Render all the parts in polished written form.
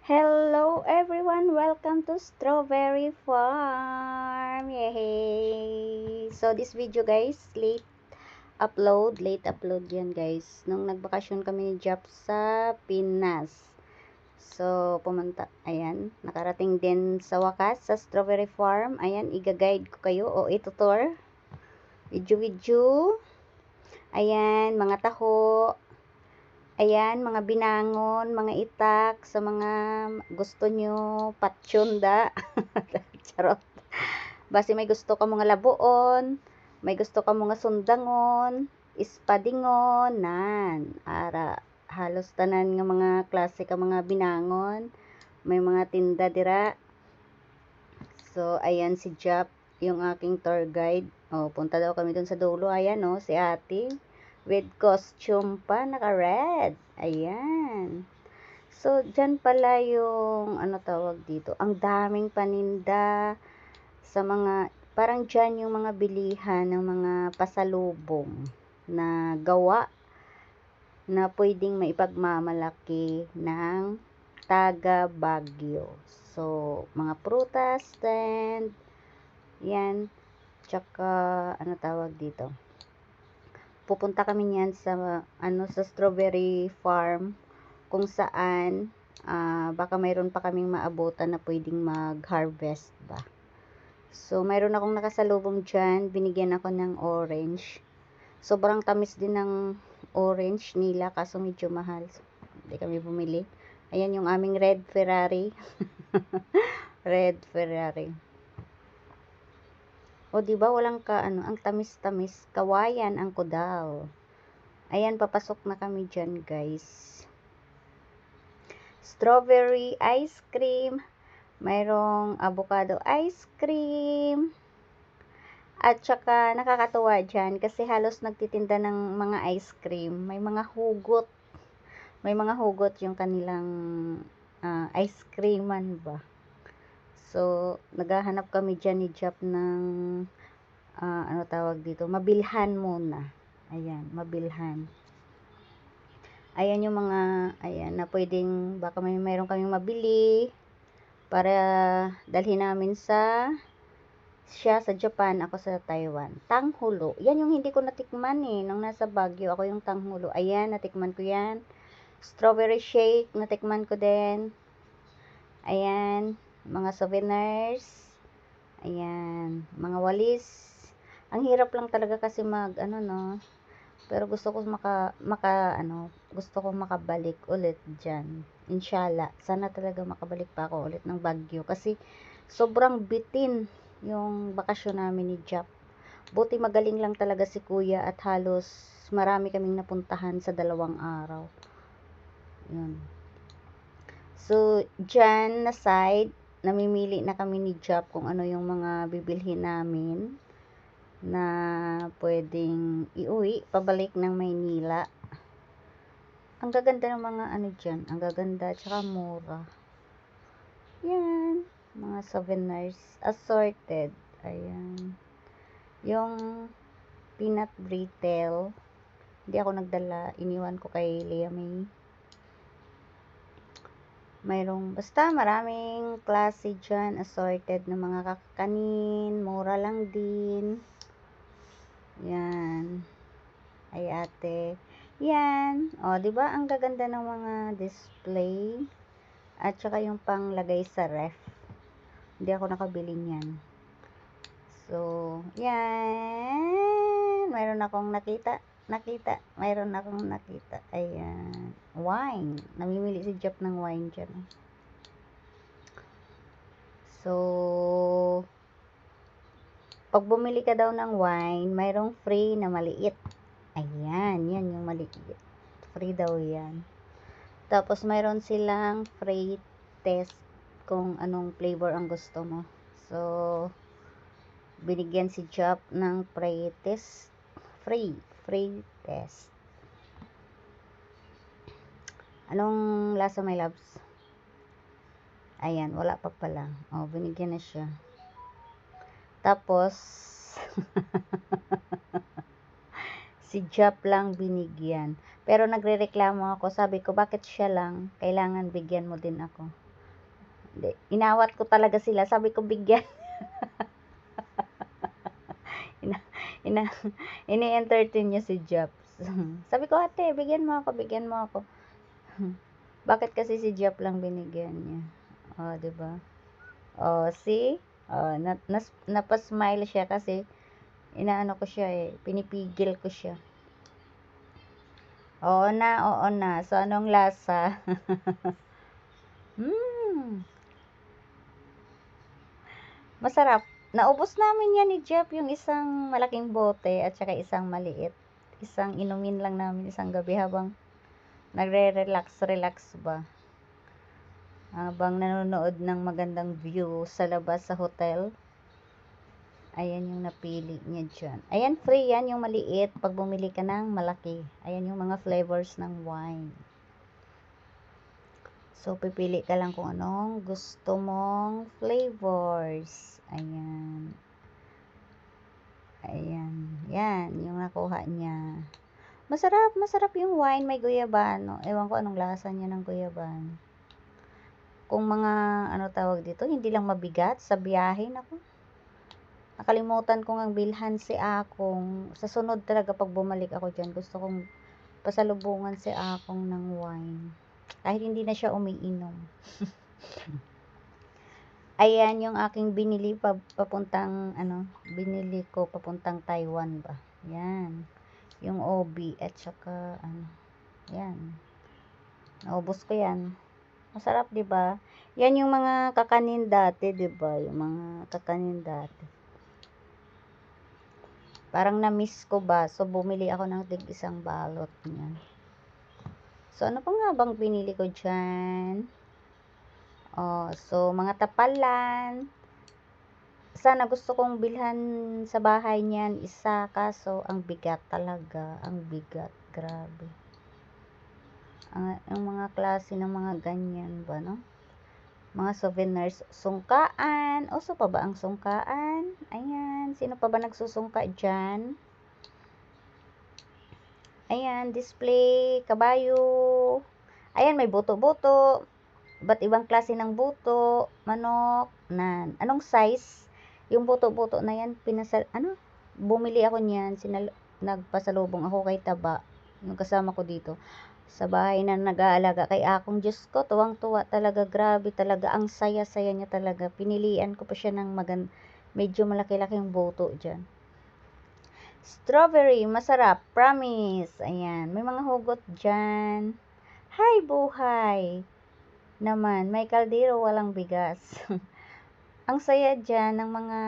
Hello everyone, welcome to Strawberry Farm. Yay! So this video guys, late upload yan guys. Nung nagbakasyon kami ni Jap sa Pinas. So ayan, nakarating din sa wakas sa Strawberry Farm. Ayan, iga-guide ko kayo o itutor. Video. Ayan, mga taho. Ayan, mga binangon, mga itak, sa mga gusto nyo, patsyonda. Charot. Basi may gusto ka mga labuon, may gusto ka mga sundangon, ispadingon, ara, halos tanan nga mga klase ka mga binangon. May mga tinda dira. So, ayan si Jap, yung aking tour guide. Punta daw kami dun sa dulo. Ayan, si ate. With costume pa, naka-red. Ayan. So, dyan pala yung, tawag dito, ang daming paninda sa mga, parang dyan yung mga bilihan ng mga pasalubong na gawa na pwedeng maipagmamalaki ng taga Baguio. So, mga prutas, stand, yan, tsaka, tawag dito, pupunta kami niyan sa sa strawberry farm kung saan baka mayroon pa kaming maabutan na pwedeng mag-harvest ba. So mayroon akong nakasalubong diyan, binigyan ako ng orange. Sobrang tamis din ng orange nila kaso medyo mahal. So, hindi kami bumili. Ayan yung aming red Ferrari. Red Ferrari. O di ba walang ang tamis-tamis, kawayan ang kudaw. Ayan, papasok na kami diyan, guys. Strawberry ice cream, mayroong avocado ice cream. At saka nakakatuwa diyan kasi halos nagtitinda ng mga ice cream, may mga hugot. May mga hugot yung kanilang ice creaman ba. So, naghahanap kami diyan ni Jap ng tawag dito, mabilhan muna. Ayan, mabilhan. Ayan yung mga, ayan, na pwedeng, baka mayroon kaming mabili para dalhin namin siya sa Japan, ako sa Taiwan. Tanghulo. Yan yung hindi ko natikman nung nasa Baguio. Ako yung tanghulo. Ayan, natikman ko yan. Strawberry shake, natikman ko din. Ayan, mga souvenirs. Ayan, mga walis. Ang hirap lang talaga kasi pero gusto ko gusto ko makabalik ulit diyan. Inshallah, sana talaga makabalik pa ako ulit ng Baguio kasi sobrang bitin yung bakasyon namin ni Jap. Buti magaling lang talaga si Kuya at halos marami kaming napuntahan sa 2 araw. Yun. So, dyan na side, namimili na kami ni Jap kung ano yung mga bibilhin namin na pwedeng iuwi pabalik ng Maynila. Ang gaganda ng mga dyan, ang gaganda tsaka mura. Yan, mga souvenirs assorted. Ayan, yung peanut brittle hindi ako nagdala, iniwan ko kay Lea May. Mayroong basta maraming klase dyan, assorted ng mga kakanin, mura lang din. Yan. Ay ate. Yan. O, di ba ang gaganda ng mga display? At saka yung panglagay sa ref. Hindi ako nakabili niyan. So, yan. Mayroon akong nakita. Mayroon akong nakita. Ayan. Wine. Namimili si Jap ng wine dyan. So, pag bumili ka daw ng wine, mayroong free na maliit. Ayan, yan yung maliit. Free daw yan. Tapos, mayroon silang free test kung anong flavor ang gusto mo. So, binigyan si Jap ng free test. Free test. Anong lasa, my loves? Ayan, wala pa pala. Binigyan na siya. Tapos, si Jap lang binigyan. Pero nagrereklamo ako. Sabi ko, bakit siya lang? Kailangan bigyan mo din ako. Hindi, inawat ko talaga sila. Sabi ko, bigyan. ina, ina, ini-entertain niya si Japs. Sabi ko, ate, bigyan mo ako, bigyan mo ako. Bakit kasi si Jap lang binigyan niya? Oh, 'di ba? Oh, see? Oh, napasmile siya kasi inaano ko siya eh, pinipigil ko siya. Oo na. So, anong lasa? Masarap. Naubos namin yan ni Jeff, yung isang malaking bote at saka isang maliit. Isang inumin lang namin isang gabi habang nagre-relax ba. Habang nanonood ng magandang view sa labas sa hotel. Ayan yung napili niya dyan. Ayan, free yan yung maliit pag bumili ka ng malaki. Ayan yung mga flavors ng wine. So, pipili ka lang kung anong gusto mong flavors. Ayan. Ayan. Yan, yung nakuha niya. Masarap yung wine. May guyabano. Ewan ko anong lasa niya ng guyabano. Kung mga, ano tawag dito, hindi lang mabigat sa biyahe. Naku. Nakalimutan ko ngang bilhan si Akong. Sa sunod talaga pag bumalik ako dyan, gusto kong pasalubungan si Akong ng wine. Kahit hindi na siya umiinom. Ayan yung aking binili papuntang, binili ko papuntang Taiwan ba. Yan. Yung OB at saka, yan. Naubos ko yan. Masarap, di ba? Yan yung mga kakanin dati, di ba? Yung mga kakanin dati. Parang na-miss ko ba? So, bumili ako ng tig-isang balot niyan. So, ano pa nga bang binili ko dyan? Oh, so, mga tapalan. Sana gusto kong bilhan sa bahay niyan isa. Kaso, ang bigat talaga. Ang bigat. Grabe. Ang mga klase ng mga ganyan ba, no? Mga souvenirs. Sungkaan. Uso pa ba ang sungkaan? Ayan. Sino pa ba nagsusungka dyan? Ayan, display, kabayo. Ayan, may buto-buto. Ba't ibang klase ng buto? Manok. Anong size? Yung buto-buto na yan, bumili ako niyan. Nagpasalubong ako kay Taba. Yung kasama ko dito. Sa bahay na nag-aalaga kay Akong. Diyos ko, tuwang-tuwa talaga. Grabe talaga. Ang saya-saya niya talaga. Pinilian ko pa siya ng medyo malaki-laking buto dyan. Strawberry, masarap, promise. Ayan, may mga hugot dyan. Hi, buhay. Naman, may kaldero, walang bigas. Ang saya dyan ng mga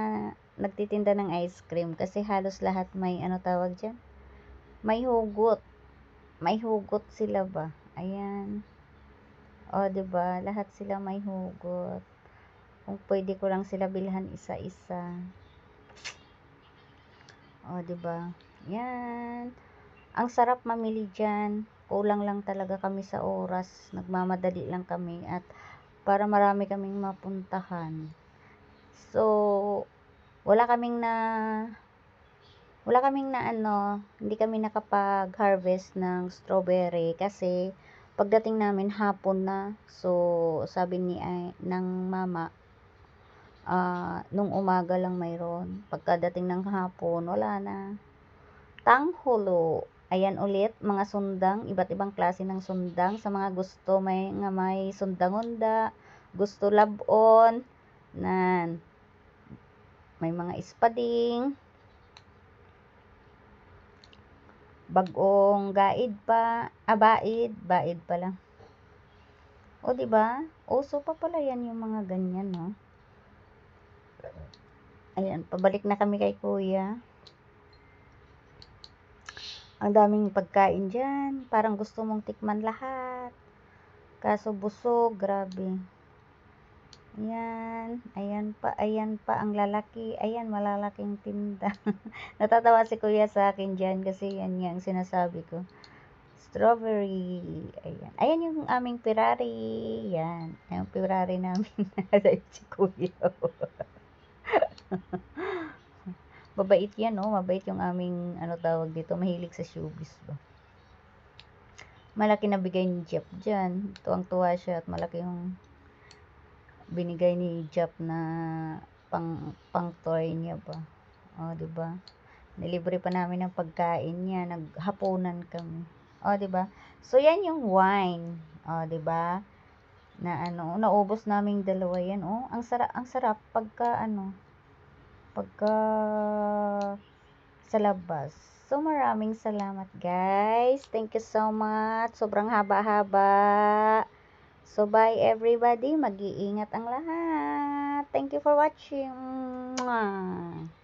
nagtitinda ng ice cream kasi halos lahat may, tawag dyan? May hugot. May hugot sila ba? Ayan. O, diba? Lahat sila may hugot. Kung pwede ko lang sila bilhan isa-isa. O, diba? Yan. Ang sarap mamili dyan. Kulang lang talaga kami sa oras. Nagmamadali lang kami at para marami kaming mapuntahan. So, wala kaming hindi kami nakapag-harvest ng strawberry kasi pagdating namin hapon na. So, sabi ng mama, nung umaga lang mayroon. Pagkadating ng hapon, wala na. Tanghulo. Ayan ulit, mga sundang, iba't ibang klase ng sundang. Sa mga gusto may sundangunda, gusto labon, may mga ispading, bagong gaid pa, baid pa lang. O, diba? Uso pa pala yan yung mga ganyan, no? Ayan, pabalik na kami kay kuya. Ang daming pagkain dyan. Parang gusto mong tikman lahat. Kaso busog, grabe. Ayan, ayan pa ang lalaki. Ayan, malalaking tinda. Natatawa si kuya sa akin dyan kasi yan ang sinasabi ko. Strawberry. Ayan. Ayan yung aming Ferrari. Yan. Yung Ferrari namin. Si kuya. Mabait yan, no? Mabait yung aming, tawag dito, mahilig sa showbiz ba. Malaki na bigay ni Jeff dyan. Tuwang-tuwa siya at malaki yung binigay ni Jap na pang toy niya ba. O, di ba? Nilibre pa namin ng pagkain niya, naghapunan kami. O, di ba? So, yan yung wine. O, di ba? Na naubos naming dalawa yan. Oh, ang sarap pagka sa labas. So, maraming salamat, guys. Thank you so much. Sobrang haba-haba. So, bye everybody. Mag-iingat ang lahat. Thank you for watching. Mwah.